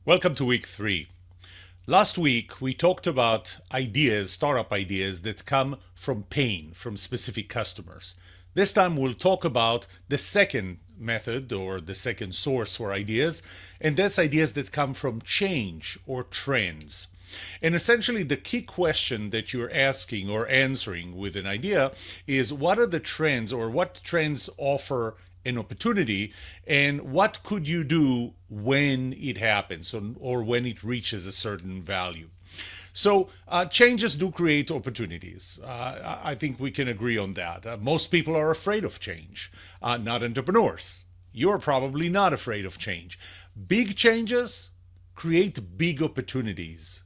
Welcome to week 3. Last week, we talked about ideas, startup ideas that come from pain, from specific customers. This time, we'll talk about the second method or the second source for ideas, and that's ideas that come from change or trends. And essentially, the key question that you're asking or answering with an idea is what are the trends or what trends offer an opportunity and what could you do when it happens or when it reaches a certain value. So changes do create opportunities. I think we can agree on that. Most people are afraid of change, not entrepreneurs. You're probably not afraid of change. Big changes create big opportunities.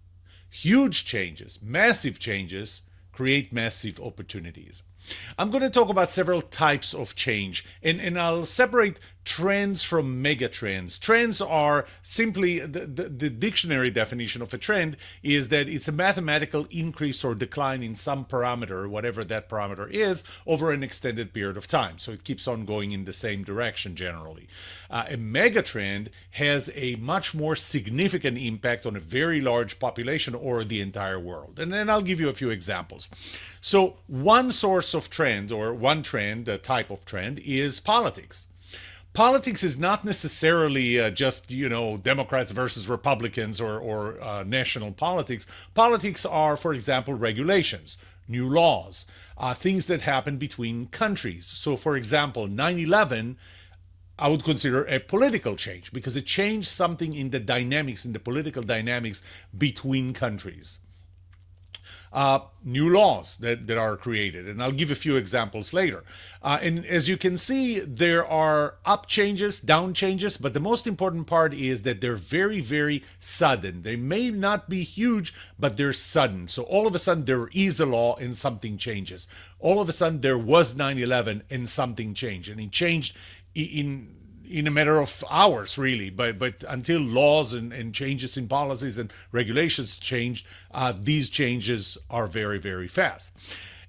Huge changes, massive changes, create massive opportunities. I'm going to talk about several types of change, and I'll separate trends from mega trends. Trends are simply the dictionary definition of a trend is that it's a mathematical increase or decline in some parameter, whatever that parameter is, over an extended period of time. So it keeps on going in the same direction generally. A mega trend has a much more significant impact on a very large population or the entire world. And then I'll give you a few examples. So one source of trend or one trend, a type of trend, is politics. Politics is not necessarily just, Democrats versus Republicans or national politics. Politics are, for example, regulations, new laws, things that happen between countries. So, for example, 9/11 I would consider a political change because it changed something in the dynamics, in the political dynamics between countries. New laws that are created. And I'll give a few examples later. And as you can see, there are up changes, down changes, but the most important part is that they're very, very sudden. They may not be huge, but they're sudden. So all of a sudden there is a law and something changes. All of a sudden there was 9/11 and something changed. And it changed in a matter of hours, really. But until laws and changes in policies and regulations changed, these changes are very, very fast.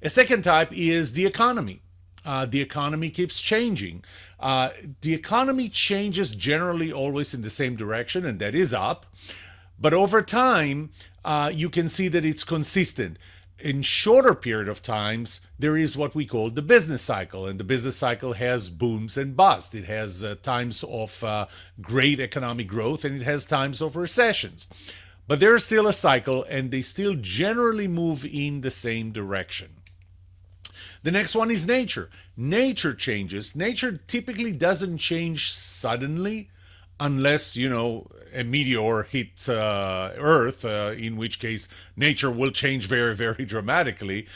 A second type is the economy. The economy keeps changing. The economy changes generally always in the same direction, and that is up. But over time, you can see that it's consistent. In shorter period of times, there is what we call the business cycle, and the business cycle has booms and busts. It has times of great economic growth, and it has times of recessions. But there is still a cycle, and they still generally move in the same direction. The next one is nature. Nature changes. Nature typically doesn't change suddenly unless, a meteor hits Earth, in which case nature will change very, very dramatically.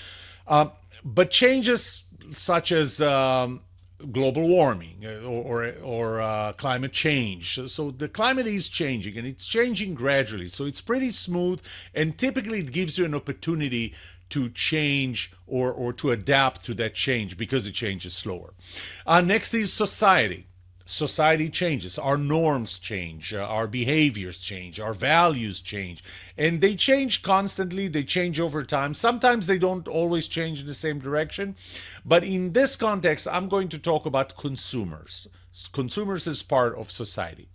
But changes such as global warming or climate change. So the climate is changing and it's changing gradually. So it's pretty smooth and typically it gives you an opportunity to change or to adapt to that change because it changes slower. Next is society. Society changes, our norms change, our behaviors change, our values change, and they change constantly, they change over time. Sometimes they don't always change in the same direction, but in this context, I'm going to talk about consumers. Consumers is part of society.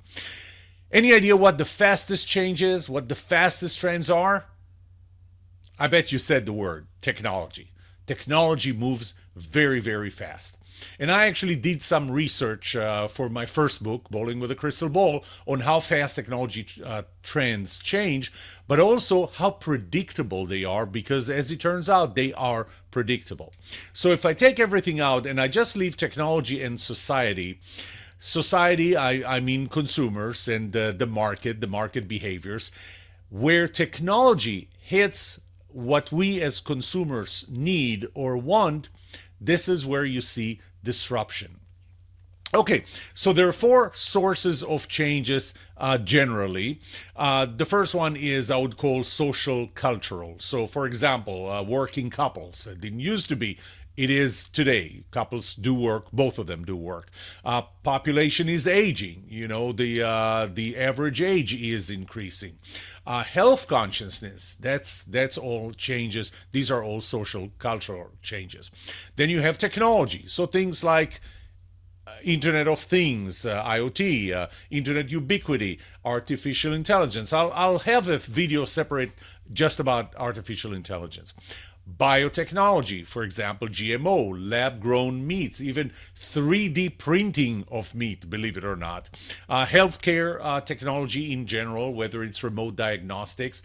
Any idea what the fastest change is, what the fastest trends are? I bet you said the word technology. Technology moves very, very fast. And I actually did some research for my first book, Bowling with a Crystal Ball, on how fast technology trends change, but also how predictable they are, because as it turns out, they are predictable. So if I take everything out and I just leave technology and society, I mean consumers and the market behaviors, where technology hits what we as consumers need or want, this is where you see disruption. Okay, so there are 4 sources of changes generally. The first one is I would call social cultural. So for example, working couples. It didn't used to be. It is today. Couples do work. Both of them do work. Population is aging. The average age is increasing. Health consciousness. That's all changes. These are all social cultural changes. Then you have technology. So things like Internet of Things, IoT, Internet ubiquity, artificial intelligence. I'll have a video separate just about artificial intelligence. Biotechnology, for example, GMO, lab grown meats, even 3D printing of meat, believe it or not. Healthcare technology in general, whether it's remote diagnostics.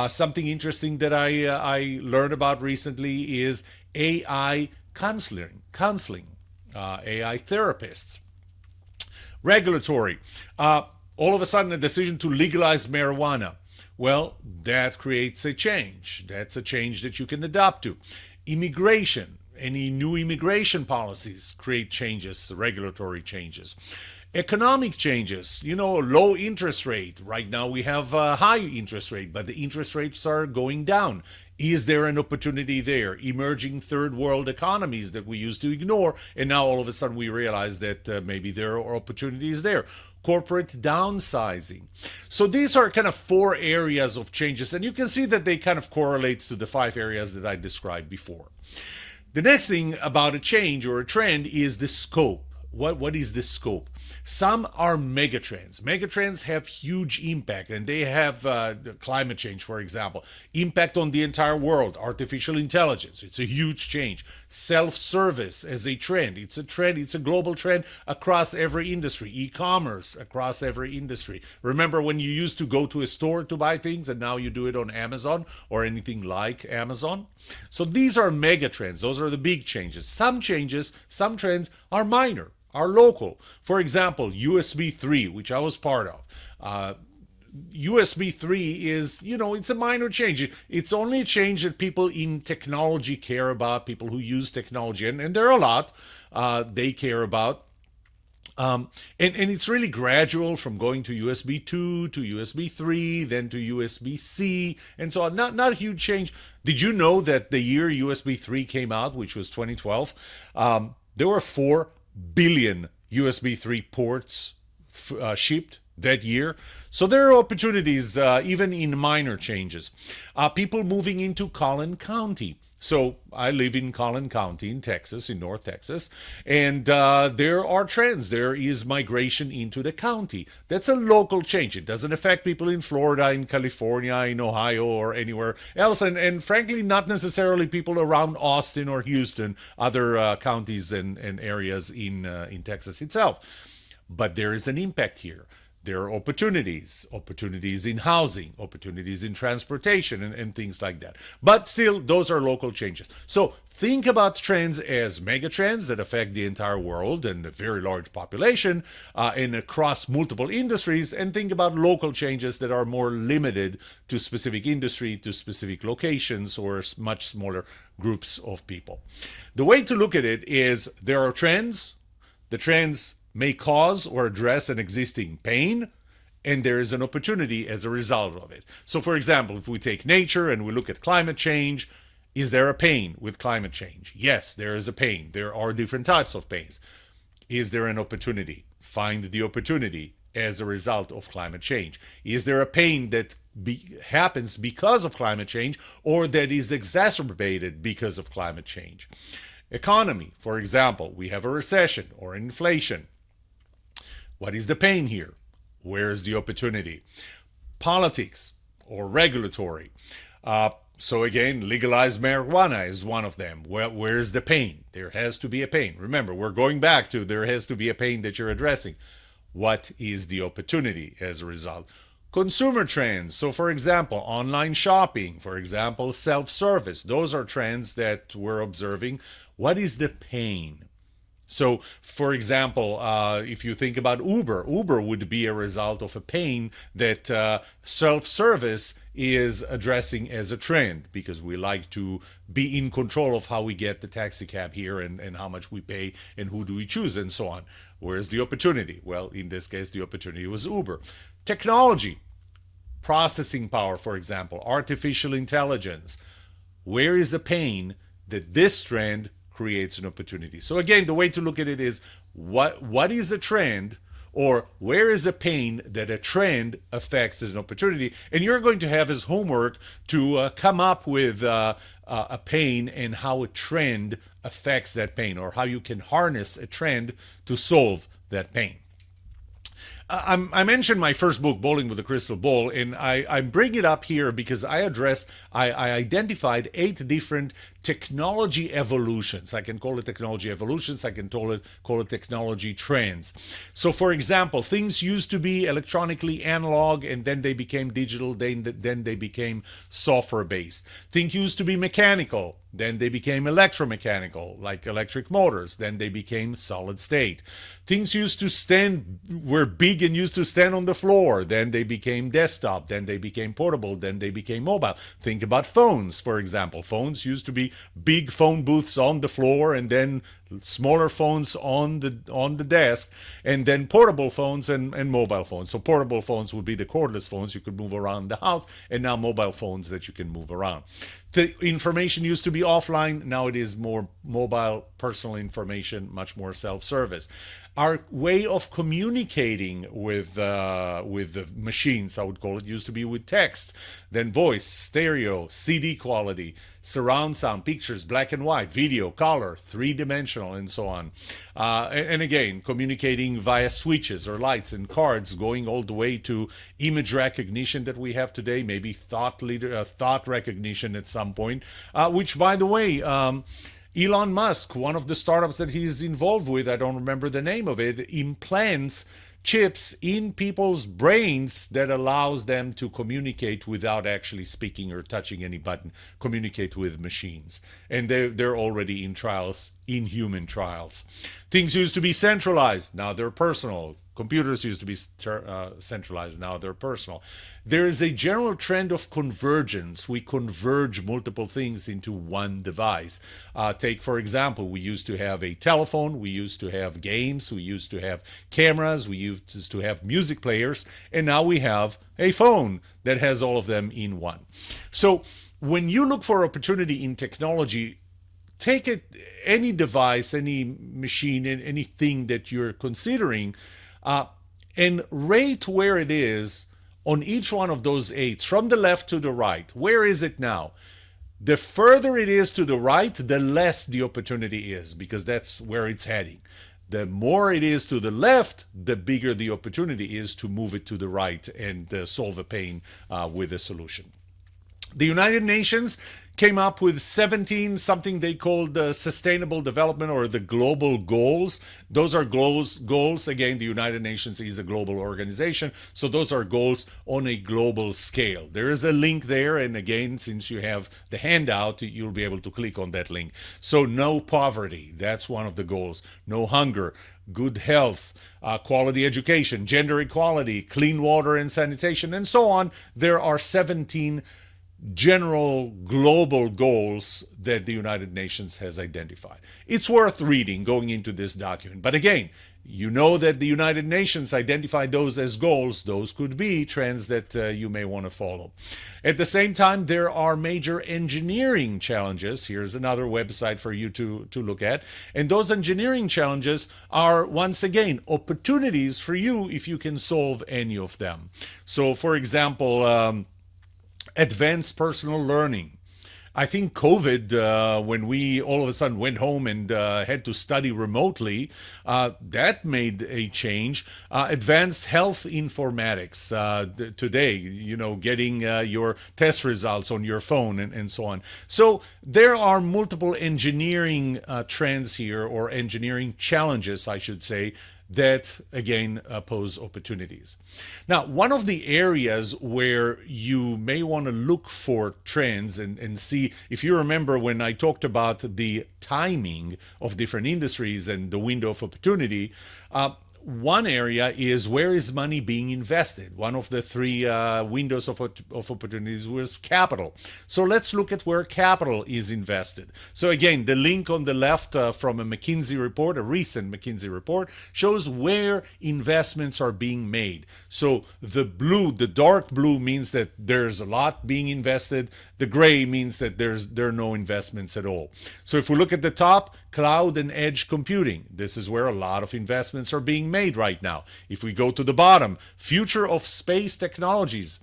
Something interesting that I learned about recently is AI counseling, AI therapists. Regulatory. All of a sudden, a decision to legalize marijuana. Well, that creates a change. That's a change that you can adapt to. Immigration. Any new immigration policies create changes, regulatory changes. Economic changes, low interest rate. Right now we have a high interest rate, but the interest rates are going down. Is there an opportunity there? Emerging third world economies that we used to ignore, and now all of a sudden we realize that maybe there are opportunities there. Corporate downsizing. So these are kind of 4 areas of changes, and you can see that they kind of correlate to the 5 areas that I described before. The next thing about a change or a trend is the scope. What is the scope? Some are megatrends. Megatrends have huge impact, and they have climate change, for example, impact on the entire world. Artificial intelligence, it's a huge change. Self-service as a trend, it's a trend, it's a global trend across every industry. E-commerce across every industry. Remember when you used to go to a store to buy things, and now you do it on Amazon or anything like Amazon? So these are megatrends. Those are the big changes. Some trends are minor, are local. For example, USB 3, which I was part of. USB 3 is, it's a minor change. It's only a change that people in technology care about, people who use technology, and there are a lot they care about. And it's really gradual from going to USB 2 to USB 3, then to USB-C, and so on. Not a huge change. Did you know that the year USB 3 came out, which was 2012, there were 4 billion USB 3 ports shipped that year? So there are opportunities even in minor changes. People moving into Collin County. So I live in Collin County in Texas, in North Texas, and there are trends. There is migration into the county. That's a local change. It doesn't affect people in Florida, in California, in Ohio, or anywhere else, and frankly, not necessarily people around Austin or Houston, other counties and areas in Texas itself. But there is an impact here. There are opportunities in housing, opportunities in transportation, and things like that. But still, those are local changes. So think about trends as mega trends that affect the entire world and a very large population and across multiple industries, and think about local changes that are more limited to specific industry, to specific locations, or much smaller groups of people. The way to look at it is there are trends. The trends may cause or address an existing pain, and there is an opportunity as a result of it. So, for example, if we take nature and we look at climate change, is there a pain with climate change? Yes, there is a pain. There are different types of pains. Is there an opportunity? Find the opportunity as a result of climate change. Is there a pain that happens because of climate change, or that is exacerbated because of climate change? Economy, for example, we have a recession or inflation. What is the pain here? Where is the opportunity? Politics or regulatory. So again, legalized marijuana is one of them. Where's the pain? There has to be a pain. Remember, we're going back to there has to be a pain that you're addressing. What is the opportunity as a result? Consumer trends. So for example, online shopping, for example, self-service. Those are trends that we're observing. What is the pain? So, for example, if you think about Uber would be a result of a pain that self-service is addressing as a trend, because we like to be in control of how we get the taxi cab here and how much we pay and who do we choose and so on. Where's the opportunity? Well, in this case, the opportunity was Uber. Technology, processing power, for example, artificial intelligence. Where is the pain that this trend creates an opportunity? So again, the way to look at it is what is a trend, or where is a pain that a trend affects as an opportunity. And you're going to have as homework to come up with a pain and how a trend affects that pain, or how you can harness a trend to solve that pain. I mentioned my first book, Bowling with a Crystal Ball, and I bring it up here because I identified 8 different technology evolutions. I can call it technology evolutions. I can call it technology trends. So, for example, things used to be electronically analog, and then they became digital. Then they became software-based. Things used to be mechanical. Then they became electromechanical, like electric motors. Then they became solid state. Things were big and used to stand on the floor. Then they became desktop. Then they became portable. Then they became mobile. Think about phones, for example. Phones used to be big phone booths on the floor, and then smaller phones on the desk, and then portable phones and mobile phones. So portable phones would be the cordless phones you could move around the house, and now mobile phones that you can move around. The information used to be offline. Now it is more mobile, personal information, much more self-service. Our way of communicating with the machines, I would call it, used to be with text, then voice, stereo, CD quality, surround sound, pictures, black and white, video, color, three-dimensional, and so on. And again, communicating via switches or lights and cards, going all the way to image recognition that we have today, maybe thought recognition at some point, which, by the way, Elon Musk, one of the startups that he's involved with, I don't remember the name of it, implants chips in people's brains that allows them to communicate without actually speaking or touching any button, communicate with machines. And they're already in trials, in human trials. Things used to be centralized, now they're personal. Computers used to be centralized, now they're personal. There is a general trend of convergence. We converge multiple things into one device. Take, for example, we used to have a telephone, we used to have games, we used to have cameras, we used to have music players, and now we have a phone that has all of them in one. So when you look for opportunity in technology, take any device, any machine, anything that you're considering, and rate where it is on each one of those 8, from the left to the right. Where is it now? The further it is to the right, the less the opportunity is, because that's where it's heading. The more it is to the left, the bigger the opportunity is to move it to the right and solve a pain with a solution. The United Nations came up with 17, something they called the Sustainable Development or the Global Goals. Those are goals. Again, the United Nations is a global organization, so those are goals on a global scale. There is a link there, and again, since you have the handout, you'll be able to click on that link. So no poverty, that's one of the goals. No hunger, good health, quality education, gender equality, clean water and sanitation, and so on. There are 17 general global goals that the United Nations has identified. It's worth reading going into this document. But again, you know that the United Nations identified those as goals. Those could be trends that you may want to follow. At the same time, there are major engineering challenges. Here's another website for you to look at. And those engineering challenges are, once again, opportunities for you if you can solve any of them. So, for example, advanced personal learning. I think COVID, when we all of a sudden went home and had to study remotely, that made a change. Advanced health informatics today, getting your test results on your phone and so on. So there are multiple engineering trends here, or engineering challenges, I should say, that again pose opportunities. Now, one of the areas where you may want to look for trends and see, if you remember when I talked about the timing of different industries and the window of opportunity, one area is, where is money being invested? One of the 3 windows of opportunities was capital. So let's look at where capital is invested. So again, the link on the left from a McKinsey report, a recent McKinsey report, shows where investments are being made. So the dark blue means that there's a lot being invested. The gray means that there are no investments at all. So if we look at the top, cloud and edge computing. This is where a lot of investments are being made right now. If we go to the bottom, future of space technologies,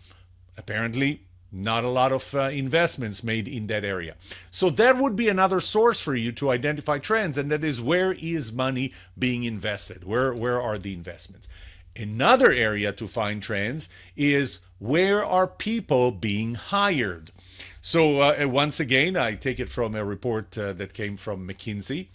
apparently not a lot of investments made in that area. So that would be another source for you to identify trends, and that is, where is money being invested? Where are the investments? Another area to find trends is, where are people being hired? So once again, I take it from a report that came from McKinsey.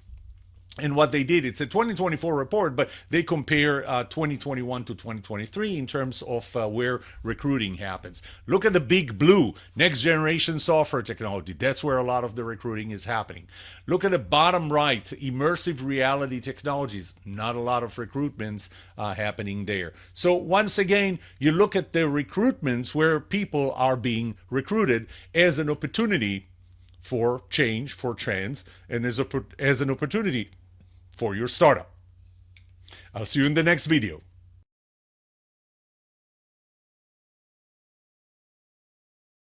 And what they did, it's a 2024 report, but they compare 2021 to 2023 in terms of where recruiting happens. Look at the big blue, next generation software technology. That's where a lot of the recruiting is happening. Look at the bottom right, immersive reality technologies. Not a lot of recruitments happening there. So once again, you look at the recruitments where people are being recruited as an opportunity for change, for trends, and as an opportunity for your startup. I'll see you in the next video.